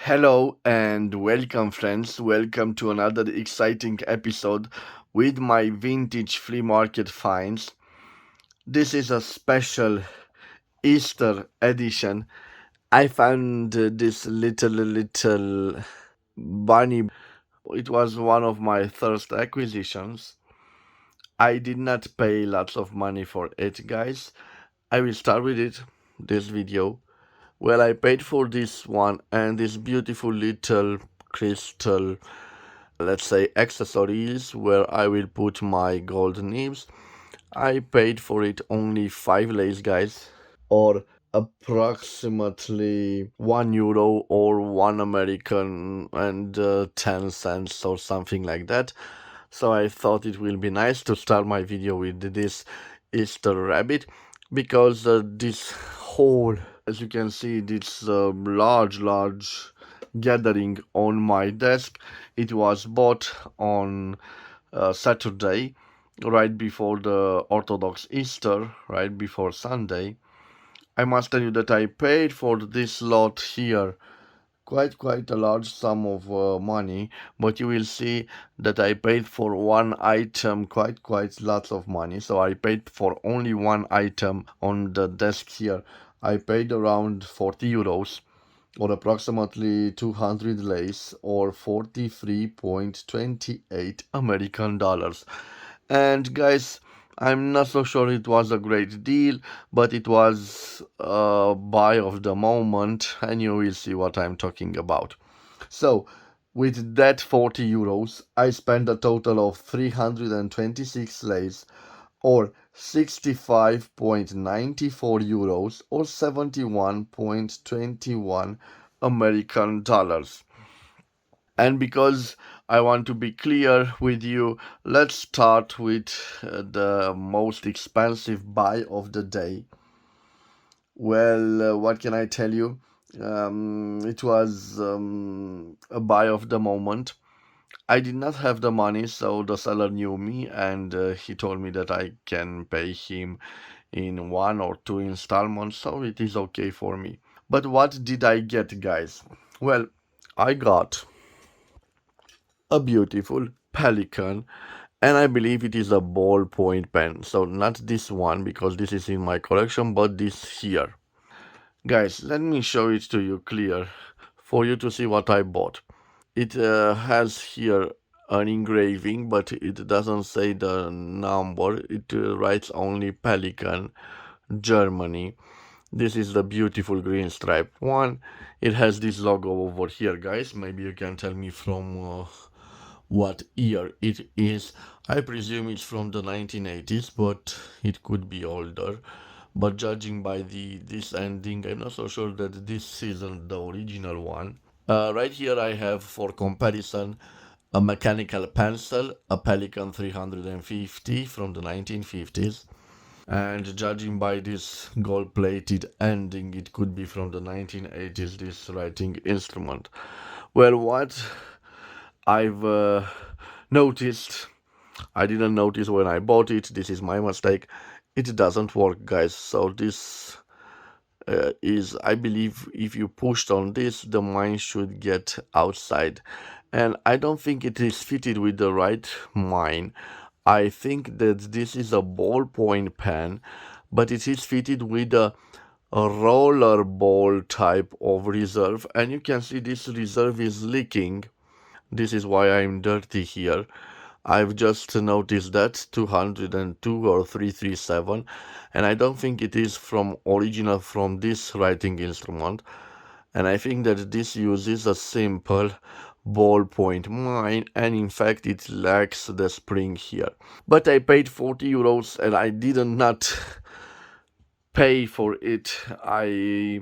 Hello and welcome, friends. Welcome to another exciting episode with my vintage flea market finds. This is a special Easter edition. I found this little bunny. It was one of my first acquisitions. I did not pay lots of money for it, guys. I will start with this video. Well, I paid for this one and this beautiful little crystal, let's say, accessories where I will put my gold nibs. I paid for it only 5 lays, guys, or approximately €1 or 1 American and 10 cents or something like that. So I thought it will be nice to start my video with this Easter rabbit because this whole, as you can see, this large gathering on my desk. It was bought on Saturday, right before the Orthodox Easter, right before Sunday. I must tell you that I paid for this lot here quite a large sum of money, but you will see that I paid for one item quite lots of money. So I paid for only one item on the desk here. I paid around €40 or approximately 200 lays or 43.28 American dollars. And guys, I'm not so sure it was a great deal, but it was a buy of the moment, and you will see what I'm talking about. So, with that €40, I spent a total of 326 lays, or €65.94 or 71.21 American dollars. And because I want to be clear with you, let's start with the most expensive buy of the day. Well, what can I tell you? It was a buy of the moment. I did not have the money, so the seller knew me and he told me that I can pay him in 1 or 2 installments, so it is okay for me. But what did I get, guys? Well, I got a beautiful Pelican, and I believe it is a ballpoint pen. So not this one because this is in my collection, but this here. Guys, let me show it to you clear for you to see what I bought. It has here an engraving, but it doesn't say the number. It writes only Pelican, Germany. This is the beautiful green stripe one. It has this logo over here, guys. Maybe you can tell me from what year it is. I presume it's from the 1980s, but it could be older. But judging by this ending, I'm not so sure that this isn't the original one. Right here I have, for comparison, a mechanical pencil, a Pelican 350 from the 1950s. And judging by this gold-plated ending, it could be from the 1980s, this writing instrument. Well, what I've noticed, I didn't notice when I bought it, this is my mistake, it doesn't work, guys. So this is, I believe, if you pushed on this, the mine should get outside. And I don't think it is fitted with the right mine. I think that this is a ballpoint pen, but it is fitted with a roller ball type of reserve. And you can see this reserve is leaking. This is why I'm dirty here. I've just noticed that 202 or 337, and I don't think it is from original from this writing instrument. And I think that this uses a simple ballpoint mine, and in fact it lacks the spring here. But I paid €40 and I did not pay for it. I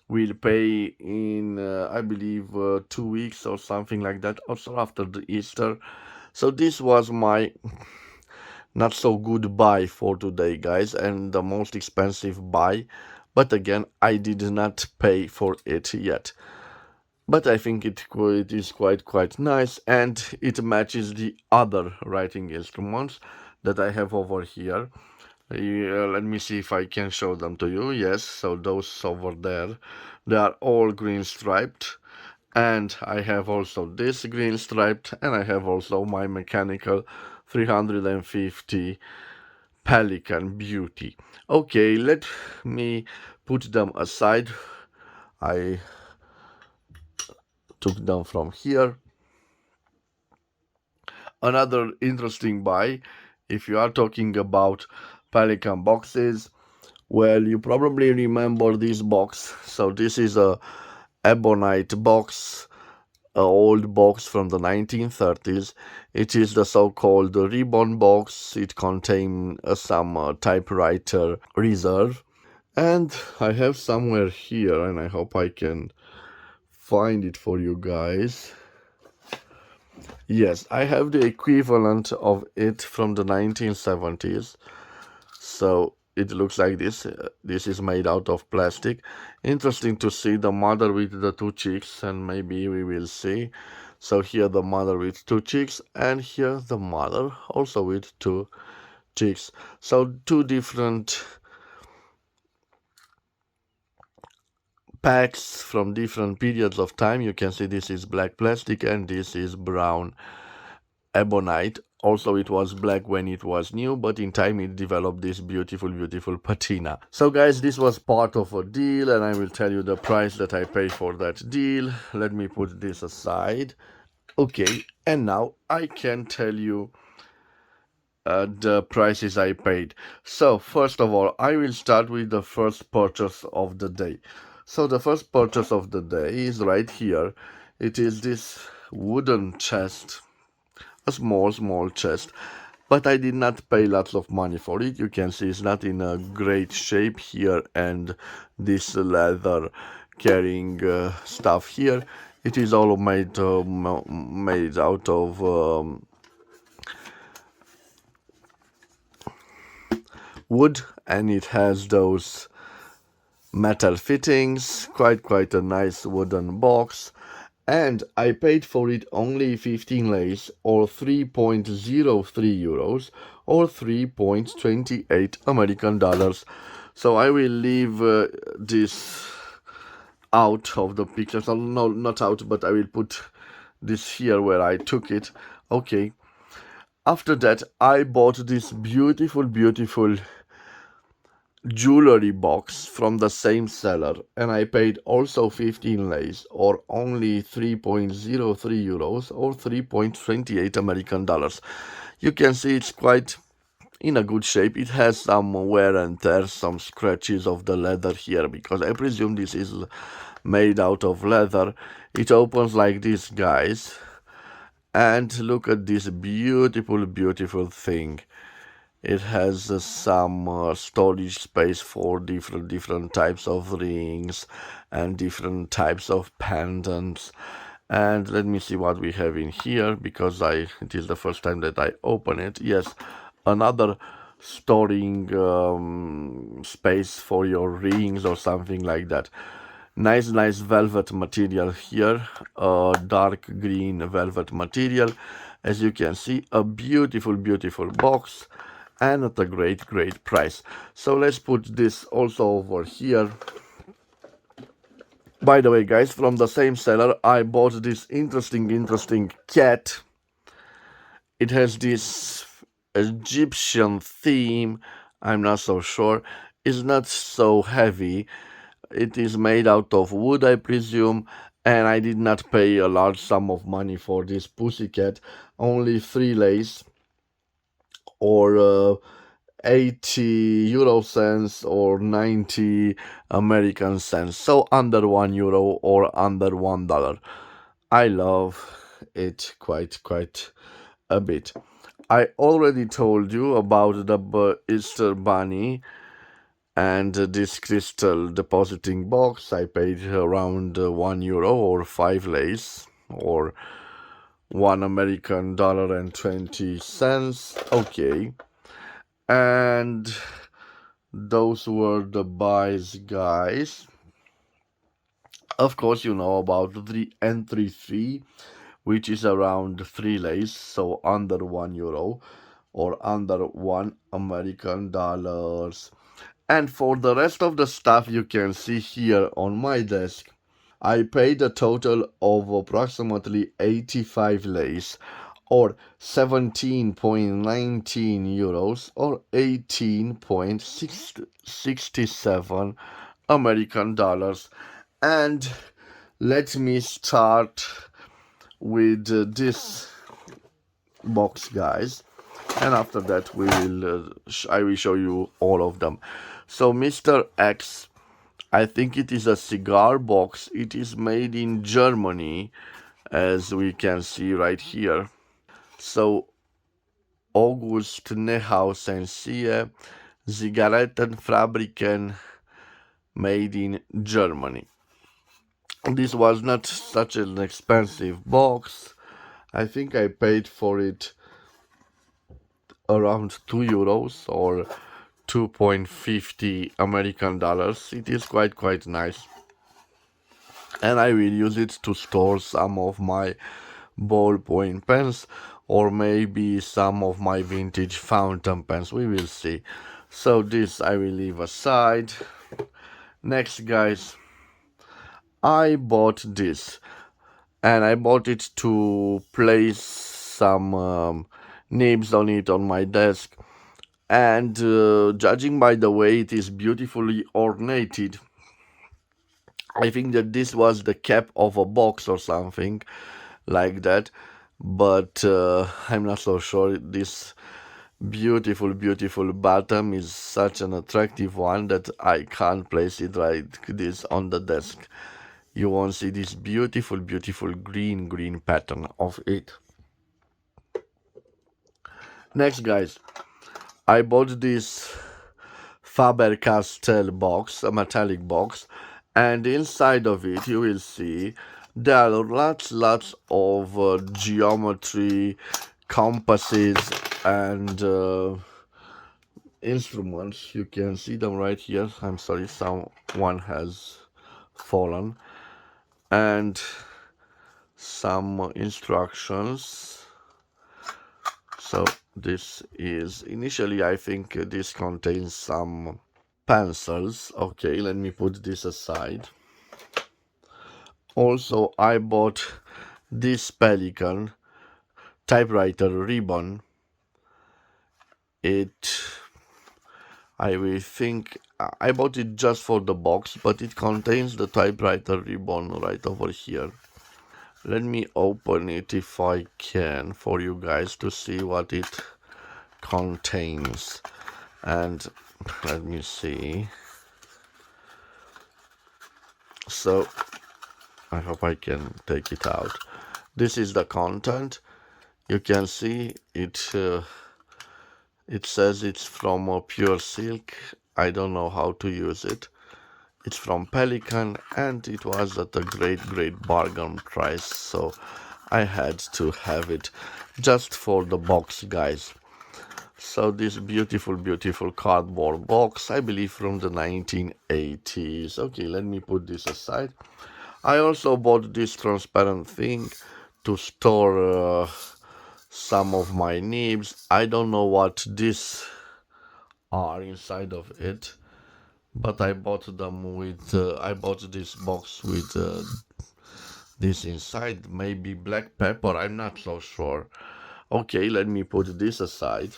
will pay in, I believe, 2 weeks or something like that, also after the Easter. So this was my not so good buy for today, guys, and the most expensive buy. But again, I did not pay for it yet. But I think it is quite nice, and it matches the other writing instruments that I have over here. Let me see if I can show them to you. Yes, so those over there, they are all green striped, And I have also this green striped, and I have also my mechanical 350 Pelican Beauty. Okay, let me put them aside. I took them from here. Another interesting buy, if you are talking about Pelican boxes, well, you probably remember this box. So this is a ebonite box, an old box from the 1930s. It is the so-called ribbon box. It contains some typewriter reserve. And I have somewhere here, and I hope I can find it for you guys. Yes, I have the equivalent of it from the 1970s. So it looks like this. This is made out of plastic. Interesting to see the mother with the two chicks, and maybe we will see. So here the mother with two chicks, and here the mother also with two chicks. So two different packs from different periods of time. You can see this is black plastic and this is brown ebonite. Also, it was black when it was new, but in time it developed this beautiful patina. So guys, this was part of a deal, and I will tell you the price that I paid for that deal. Let me put this aside. Okay, and now I can tell you the prices I paid. So first of all, I will start with the first purchase of the day. So the first purchase of the day is right here. It is this wooden chest, a small chest, but I did not pay lots of money for it. You can see it's not in a great shape here, and this leather carrying stuff here, it is all made out of wood, and it has those metal fittings. Quite a nice wooden box. And I paid for it only 15 lays, or 3.03 euros, or 3.28 American dollars. So I will leave this out of the picture. So no, not out, but I will put this here where I took it. Okay. After that, I bought this beautiful jewelry box from the same seller, and I paid also 15 lays, or only 3.03 euros, or 3.28 American dollars. You can see it's quite in a good shape. It has some wear and tear, some scratches of the leather here, because I presume this is made out of leather. It opens like this, guys, and look at this beautiful thing. It has some storage space for different types of rings and different types of pendants. And let me see what we have in here, because it is the first time that I open it. Yes, another storing space for your rings or something like that. Nice velvet material here, a dark green velvet material. As you can see, a beautiful box, and at a great price. So let's put this also over here. By the way, guys, from the same seller, I bought this interesting cat. It has this Egyptian theme. I'm not so sure. It's not so heavy. It is made out of wood, I presume, and I did not pay a large sum of money for this pussycat. Only 3 lays, or 80 euro cents, or 90 American cents. So under 1 euro, or under $1. I love it quite a bit. I already told you about the Easter Bunny and this crystal depositing box. I paid around 1 euro, or 5 lays, or $1 and 20 cents. Okay. And those were the buys, guys. Of course, you know about the entry fee, which is around 3 lays, so under 1 euro, or under $1 American. And for the rest of the stuff, you can see here on my desk, I paid a total of approximately 85 leis, or 17.19 euros, or 18.67 American dollars. And let me start with this box, guys, and after that I will show you all of them. So Mr. X, I think it is a cigar box. It is made in Germany, as we can see right here. So August Nehaus and Sie Zigarettenfabriken, made in Germany. This was not such an expensive box. I think I paid for it around 2 euros or 2.50 American dollars. It is quite nice. And I will use it to store some of my ballpoint pens or maybe some of my vintage fountain pens. We will see. So this I will leave aside. Next, guys, I bought this. And I bought it to place some nibs on it on my desk. And judging by the way it is beautifully ornated, I think that this was the cap of a box or something like that. But I'm not so sure. This beautiful bottom is such an attractive one that I can't place it like this on the desk. You won't see this beautiful green pattern of it. Next, guys, I bought this Faber-Castell box, a metallic box, and inside of it you will see there are lots of geometry, compasses, and instruments. You can see them right here. I'm sorry, someone has fallen. And some instructions. So this is initially, I think this contains some pencils. Okay, let me put this aside. Also, I bought this Pelican typewriter ribbon. I will think I bought it just for the box, but it contains the typewriter ribbon right over here. Let me open it if I can for you guys to see what it contains. And let me see. So I hope I can take it out. This is the content. You can see it. It says it's from pure silk. I don't know how to use it. It's from Pelican, and it was at a great bargain price, so I had to have it just for the box, guys. So this beautiful cardboard box, I believe from the 1980s. Okay, let me put this aside. I also bought this transparent thing to store some of my nibs. I don't know what these are inside of it, but I bought them with I bought this box with this inside. Maybe black pepper, I'm not so sure. Okay, let me put this aside.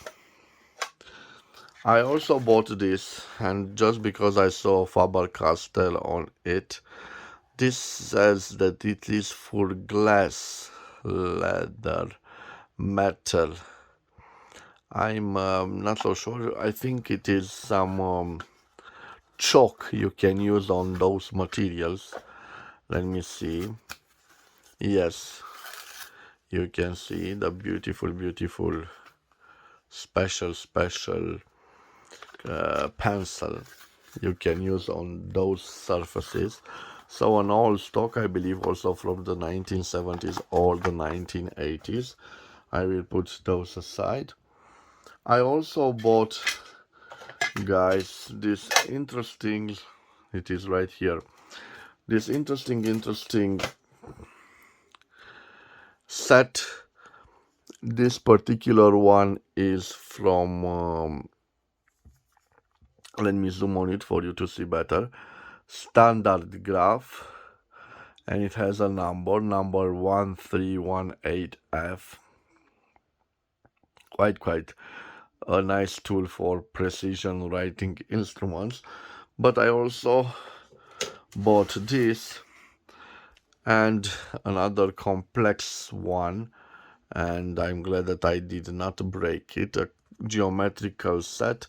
I also bought this, and just because I saw Faber-Castell on it, this says that it is for glass, leather, metal. I'm not so sure. I think it is some chalk you can use on those materials. Let me see. Yes, you can see the beautiful special pencil you can use on those surfaces. So an old stock, I believe, also from the 1970s or the 1980s. I will put those aside. I also bought, guys, this interesting, it is right here, this interesting set. This particular one is from let me zoom on it for you to see better. Standard graph, and it has a number 1318F. Quite a nice tool for precision writing instruments. But I also bought this and another complex one, and I'm glad that I did not break it. A geometrical set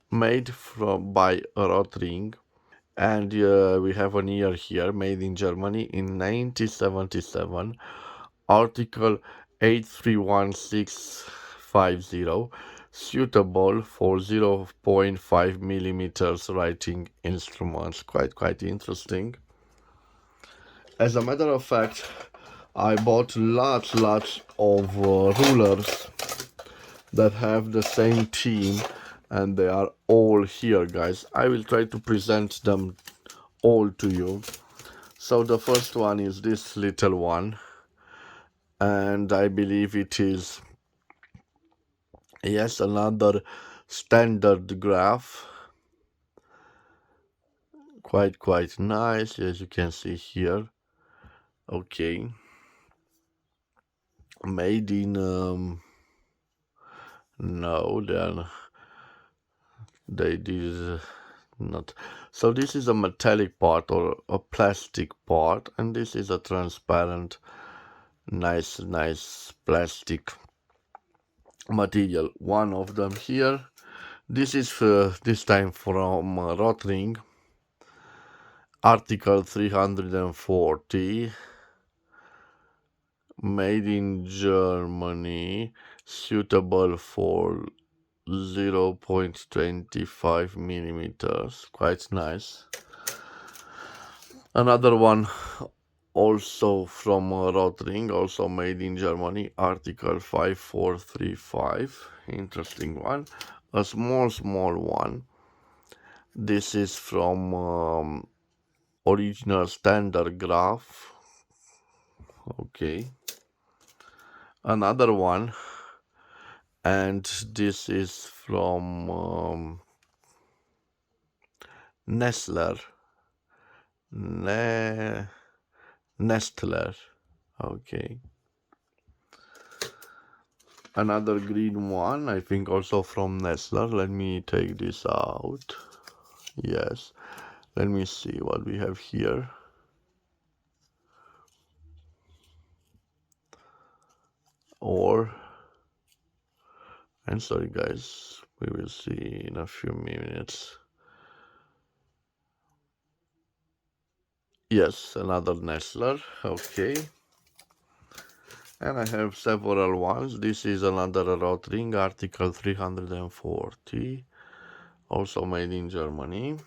made by Rotring, and we have an year here, made in Germany in 1977, article 831650, suitable for 0.5 millimeters writing instruments. Quite interesting. As a matter of fact, I bought lots of rulers that have the same theme, and they are all here, guys. I will try to present them all to you. So the first one is this little one, and I believe it is, yes, another standard graph. Quite nice, as you can see here. Okay, made in no, they did not. So this is a metallic part or a plastic part, and this is a transparent, nice plastic material. One of them here. This is this time from Rotring, article 340, made in Germany, suitable for 0.25 millimeters. Quite nice. Another one also from Rotring, also made in Germany, article 5435. Interesting one. A small one. This is from original standard graph. Okay. Another one, and this is from Nestler. Nestler. Okay. Another green one, I think also from Nestler. Let me take this out. Yes. Let me see what we have here. I'm sorry guys, we will see in a few minutes. Yes, another Nestler. Okay. And I have several ones. This is another Rotring, article 340, also made in Germany.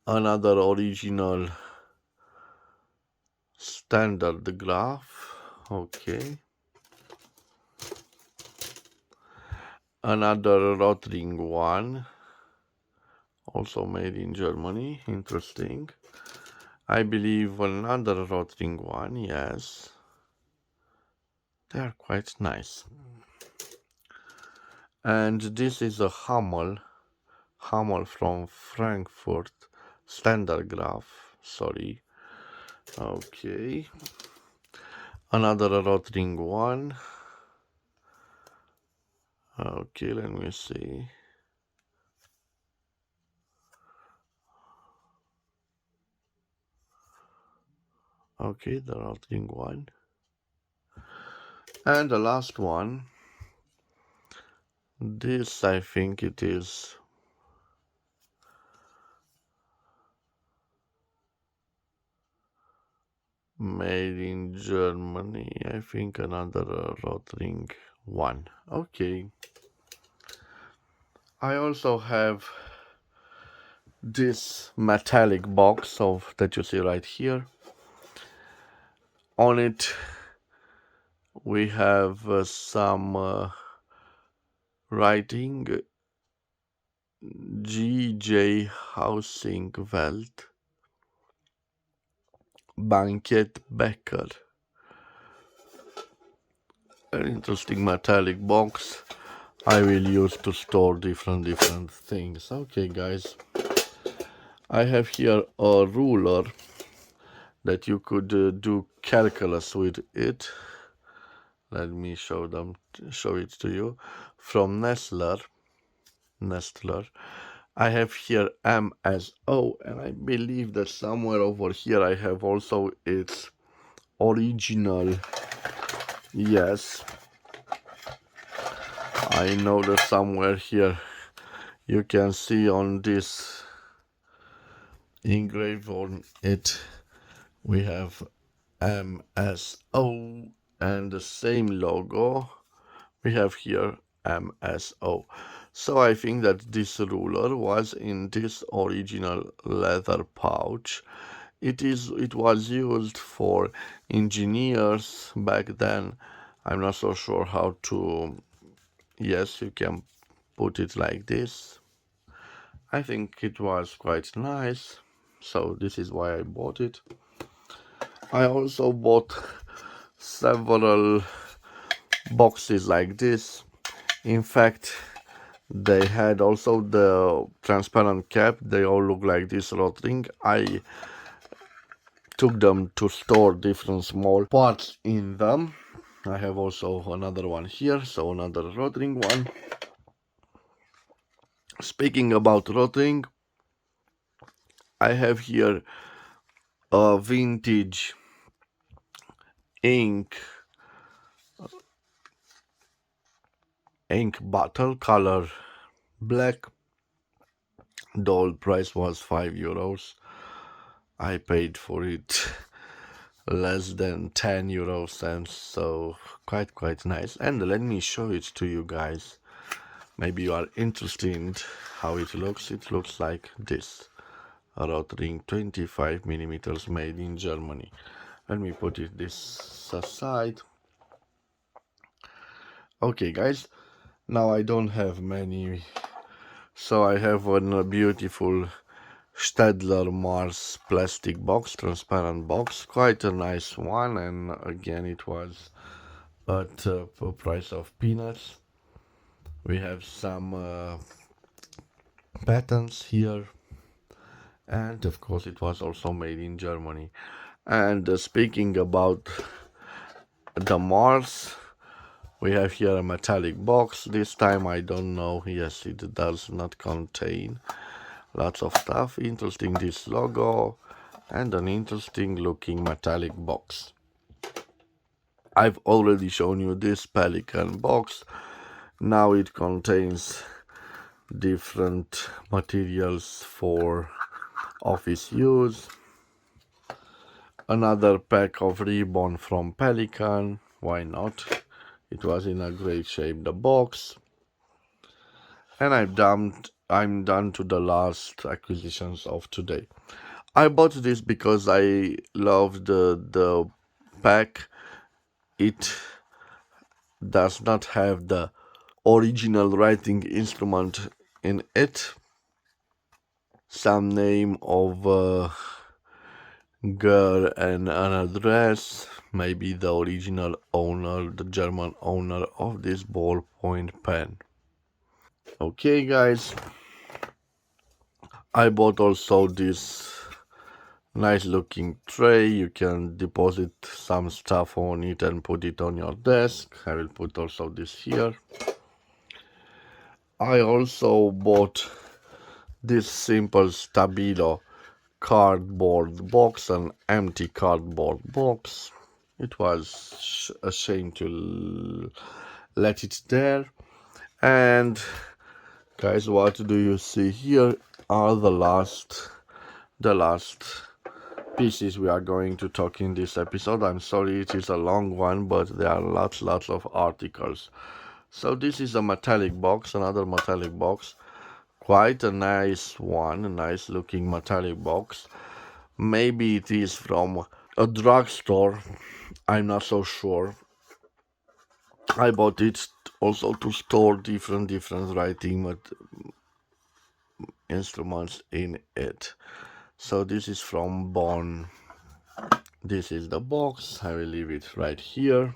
Another original standard graph. Okay. Another Rotring one, also made in Germany. Interesting. I believe another Rotring one, yes. They are quite nice. And this is a Hummel from Frankfurt, standard graph. Sorry. Okay. Another Rotring one. Okay, let me see. Okay, the Rotring one. And the last one. This, I think it is made in Germany. I think another Rotring one. Okay. I also have this metallic box that you see right here. On it we have some writing G.J. Housing Welt Banket Becker. An interesting metallic box I will use to store different things. Okay guys, I have here a ruler that you could do calculus with it. Let me show it to you. From Nestler. I have here MSO, and I believe that somewhere over here I have also its original. Yes, I know that somewhere here you can see on this engraved on it we have MSO, and the same logo we have here MSO. So I think that this ruler was in this original leather pouch. It was used for engineers back then. I'm not so sure how to. Yes, you can put it like this. I think it was quite nice, so this is why I bought it. I also bought several boxes like this. In fact, they had also the transparent cap. They all look like this rod ring. I took them to store different small parts in them. I have also another one here, so another rod ring one. Speaking about rod ring, I have here a vintage ink bottle, color black. The old price was €5. I paid for it less than 10 euro cents, so quite nice. And let me show it to you guys. Maybe you are interested in how it looks. It looks like this. A rod ring, 25 millimeters, made in Germany. Let me put this aside. Okay guys, now I don't have many, so I have a beautiful Staedtler Mars plastic box, transparent box, quite a nice one, and again it was at a price of peanuts. We have some patents here, and of course it was also made in Germany. And speaking about the Mars, we have here a metallic box. This time I don't know. Yes, it does not contain lots of stuff. Interesting, this logo, and an interesting looking metallic box. I've already shown you this Pelican box. Now it contains different materials for office use. Another pack of ribbon from Pelican. Why not? It was in a great shape, the box. And I'm done to the last acquisitions of today. I bought this because I love the pack. It does not have the original writing instrument in it. Some name of a girl and an address. Maybe the original owner, the German owner of this ballpoint pen. Okay guys, I bought also this nice looking tray. You can deposit some stuff on it and put it on your desk. I will put also this here. I also bought this simple Stabilo cardboard box, an empty cardboard box. It was a shame to let it there. And guys, what do you see here are the last pieces we are going to talk in this episode. I'm sorry it is a long one, but there are lots of articles. So this is a metallic box, another metallic box. Quite a nice one, a nice looking metallic box. Maybe it is from a drugstore, I'm not so sure. I bought it also to store different writing instruments in it. So this is from Bonn. This is the box. I will leave it right here.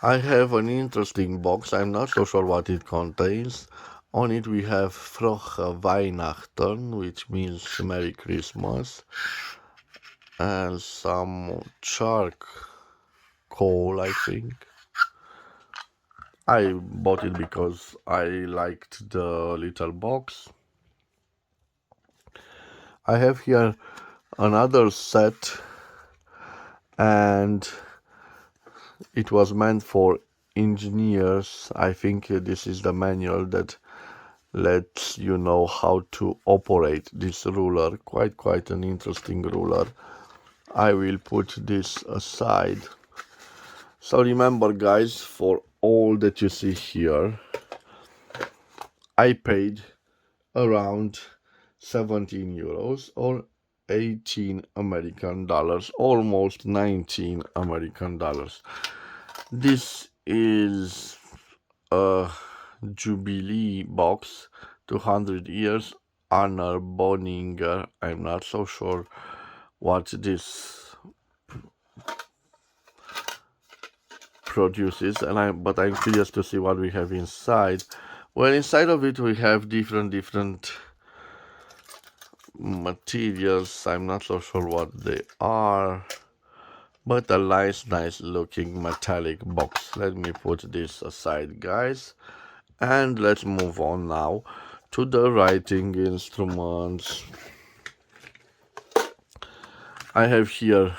I have an interesting box. I'm not so sure what it contains. On it we have Frohe Weihnachten, which means Merry Christmas, and some charcoal, I think. I bought it because I liked the little box. I have here another set, and it was meant for engineers. I think this is the manual that lets you know how to operate this ruler. Quite an interesting ruler. I will put this aside. So remember, guys, for all that you see here, I paid around 17 euros or 18 American dollars, almost 19 American dollars. This is a Jubilee box, 200 years, Honor Boninger. I'm not so sure what this produces, but I'm curious to see what we have inside. Well, inside of it we have different materials. I'm not so sure what they are, but a nice looking metallic box. Let me put this aside, guys, and let's move on now to the writing instruments. I have here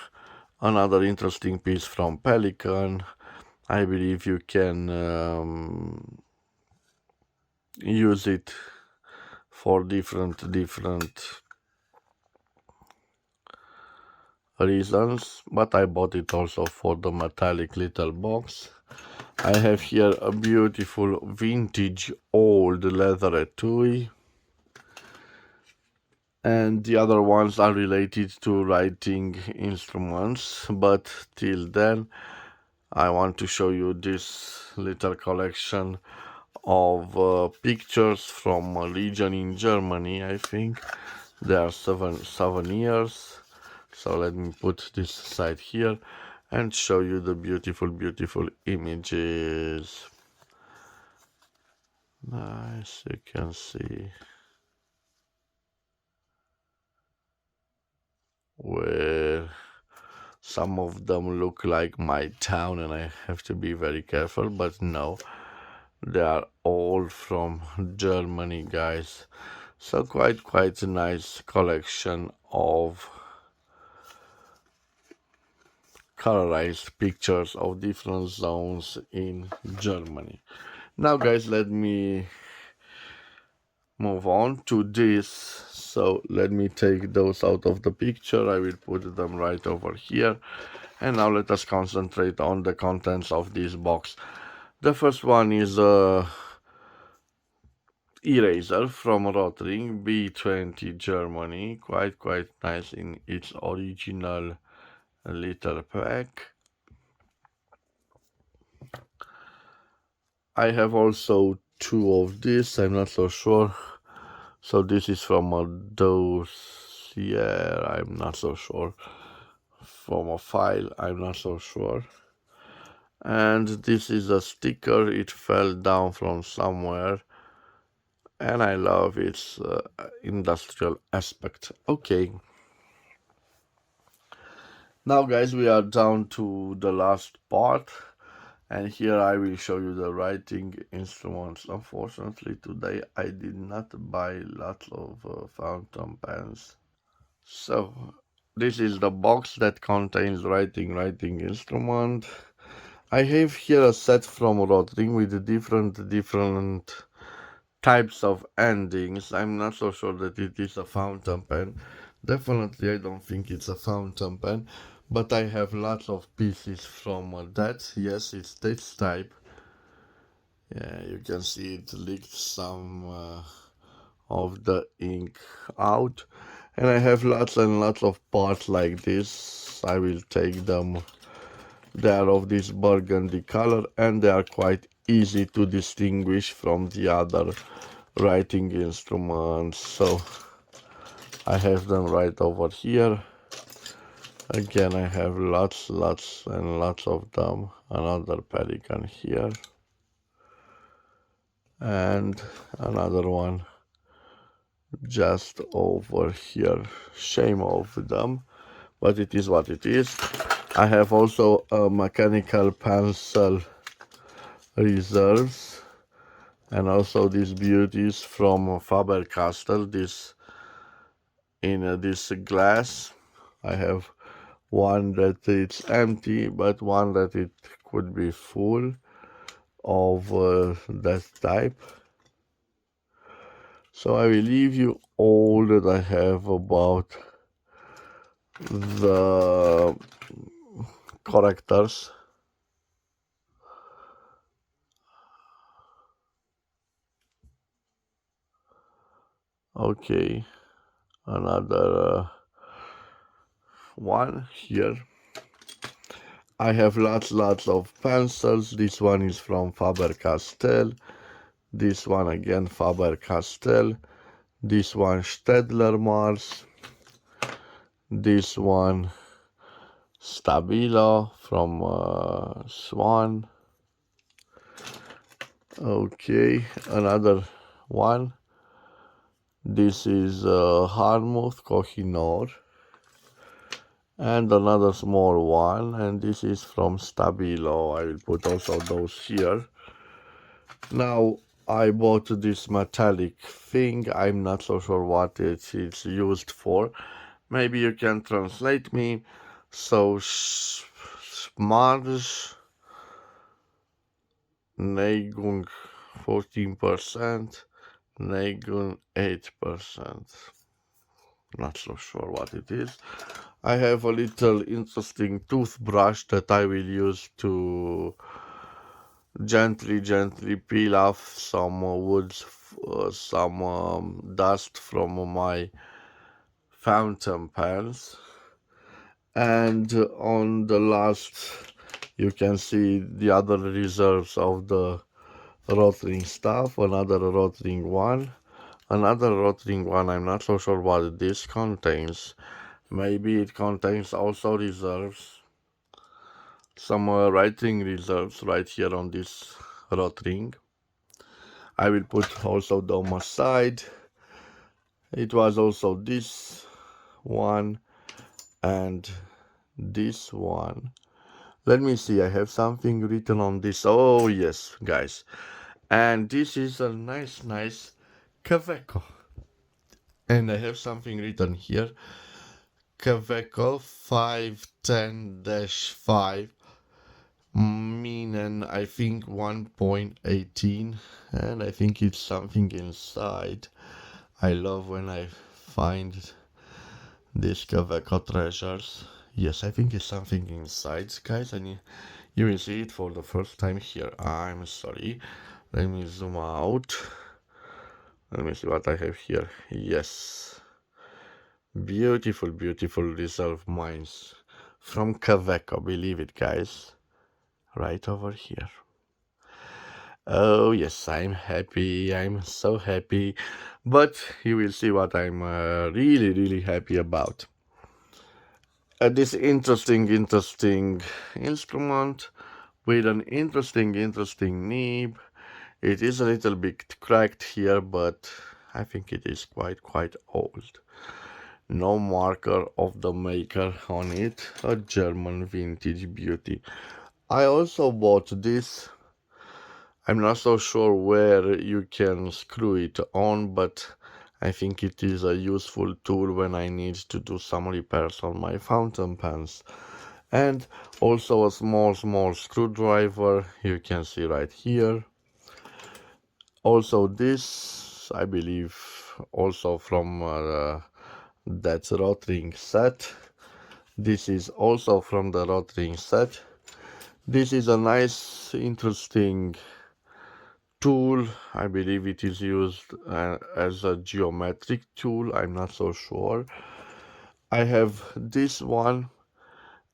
another interesting piece from Pelican. I believe you can use it for different reasons, but I bought it also for the metallic little box. I have here a beautiful vintage old leather etui, and the other ones are related to writing instruments, but till then I want to show you this little collection of pictures from a region in Germany. I think there are seven years. So let me put this aside here and show you the beautiful images. Nice, you can see where some of them look like my town, and I have to be very careful, but no, they are all from Germany, guys. So quite a nice collection of colorized pictures of different zones in Germany. Now, guys, let me move on to this. So let me take those out of the picture. I will put them right over here. And now let us concentrate on the contents of this box. The first one is a eraser from Rotring, B20 Germany. Quite nice in its original little pack. I have also two of this. I'm not so sure. So this is from a dossier. I'm not so sure. From a file. I'm not so sure. And this is a sticker. It fell down from somewhere, and I love its industrial aspect. Okay. Now, guys, we are down to the last part, and here I will show you the writing instruments. Unfortunately, today I did not buy lots of fountain pens. So this is the box that contains writing instrument. I have here a set from Rotring with different types of endings. I'm not so sure that it is a fountain pen. Definitely I don't think it's a fountain pen, but I have lots of pieces from that. Yes, it's this type. Yeah, you can see it leaked some of the ink out, and I have lots and lots of parts like this. I will take them. They are of this burgundy color, and they are quite easy to distinguish from the other writing instruments. So I have them right over here. Again, I have lots and lots of them. Another Pelican here. and another one just over here. Shame of them, but it is what it is. I have also a mechanical pencil reserves, and also these beauties from Faber-Castell. This in this glass. I have one that it's empty, but one that it could be full of that type. So I will leave you all that I have about the correctors. Okay, another one here. I have lots of pencils. This one is from Faber-Castell. This one again Faber-Castell. This one Staedtler Mars. This one Stabilo from Swan. Okay, another one. This is Harmuth Kohinoor. And another small one, and this is from Stabilo. I will put also those here. Now, I bought this metallic thing. I'm not so sure what it's used for. Maybe you can translate me. So, Smarge Neigung 14%, Neigung 8%. Not so sure what it is. I have a little interesting toothbrush that I will use to gently peel off some woods, some dust from my fountain pens. And on the last, you can see the other reserves of the rotring stuff. Another rotring one. Another rotring one. I'm not so sure what this contains. Maybe it contains also reserves. Some writing reserves right here on this rotring. I will put also them aside. It was also this one and this one. Let me see, I have something written on this. Oh yes, guys. And this is a nice Kaveco. And I have something written here. Kaveco 510-5, meaning I think 1.18, and I think it's something inside. I love when I find these Kaveco treasures. Yes, I think it's something inside, guys, and you will see it for the first time here. I'm sorry. Let me zoom out. Let me see what I have here. Yes. Beautiful reserve mines from Kaveco, believe it, guys. Right over here. Oh yes, I'm happy. I'm so happy. But you will see what I'm really happy about. This interesting instrument with an interesting nib. It is a little bit cracked here, but I think it is quite old. No marker of the maker on it. A German vintage beauty. I also bought this. I'm not so sure where you can screw it on, but I think it is a useful tool when I need to do some repairs on my fountain pens. And also a small screwdriver, you can see right here. Also this, I believe, also from that rotring set. This is also from the rotring set. This is a nice, interesting tool. I believe it is used as a geometric tool. I'm not so sure. I have this one,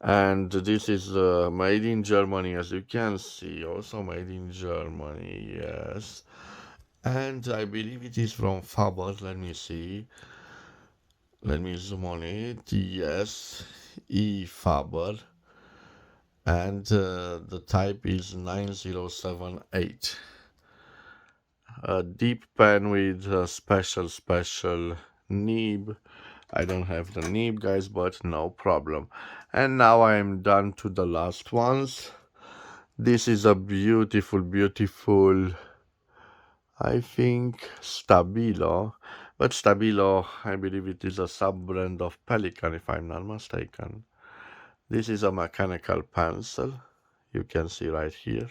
and this is made in Germany, as you can see. Also made in Germany, yes. And I believe it is from Faber. Let me see. Let me zoom on it. Yes, E Faber. And the type is 9078. a deep pen with a special nib. I don't have the nib, guys, but no problem. And now I am done to the last ones. This is a beautiful, I think, Stabilo. But Stabilo, I believe it is a sub-brand of Pelican, if I'm not mistaken. This is a mechanical pencil. You can see right here.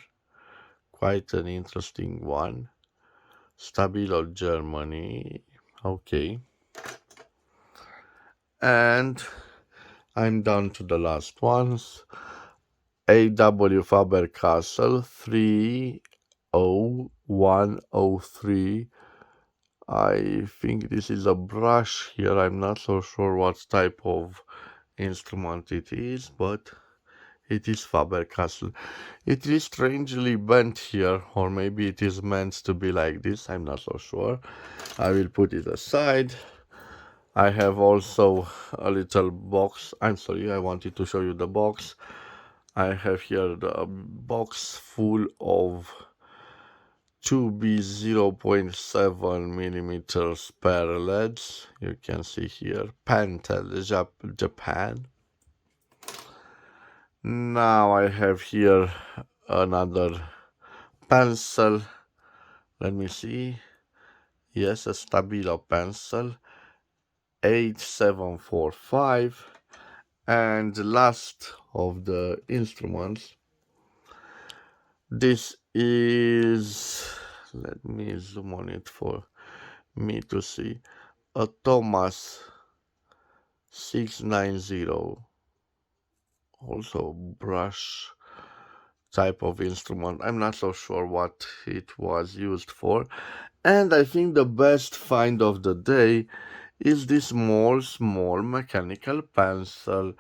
Quite an interesting one. Stabilo, Germany. Okay. And I'm down to the last ones. AW Faber-Castell 30103. I think this is a brush here. I'm not so sure what type of instrument it is, but it is Faber-Castell. It is strangely bent here, or maybe it is meant to be like this. I'm not so sure. I will put it aside. I have also a little box. I'm sorry, I wanted to show you the box. I have here the box full of 2B 0.7 millimeters spare LEDs. You can see here, Pentel Japan. Now I have here another pencil. Let me see. Yes, a Stabilo pencil 8745. And the last of the instruments, this is, let me zoom on it for me to see, a Thomas 690, also brush type of instrument. I'm not so sure what it was used for. And I think the best find of the day is this small mechanical pencil.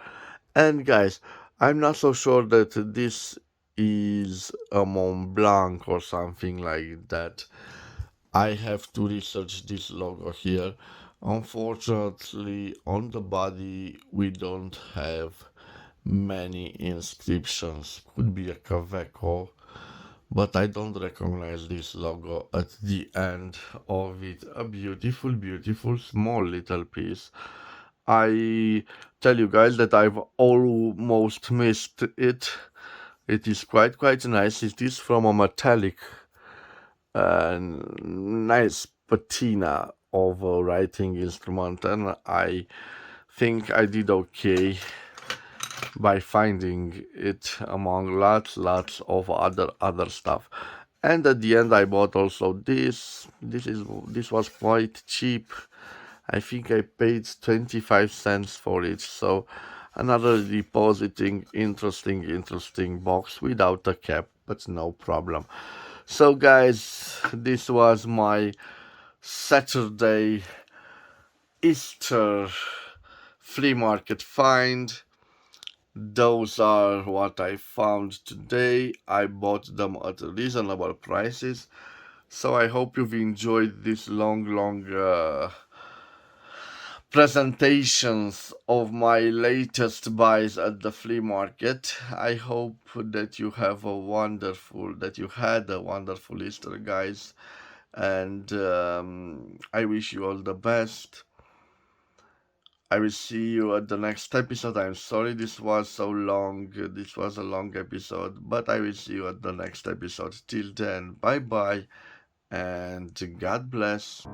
And guys, I'm not so sure that this is a Mont Blanc or something like that. I have to research this logo here. Unfortunately, on the body we don't have many inscriptions. Could be a Caveco, but I don't recognize this logo at the end of it. A beautiful small little piece. I tell you guys that I've almost missed it. It is quite nice. It is from a metallic nice patina of a writing instrument, and I think I did okay by finding it among lots of other stuff. And at the end I bought also this. This was quite cheap. I think I paid 25 cents for it. So another depositing interesting box without a cap, but no problem. So guys, this was my Saturday Easter flea market find. Those are what I found today. I bought them at reasonable prices. So I hope you've enjoyed this long presentations of my latest buys at the flea market. I hope that you had a wonderful Easter, guys, and I wish you all the best. I will see you at the next episode. I'm sorry this was so long. This was a long episode, but I will see you at the next episode. Till then, bye bye and God bless.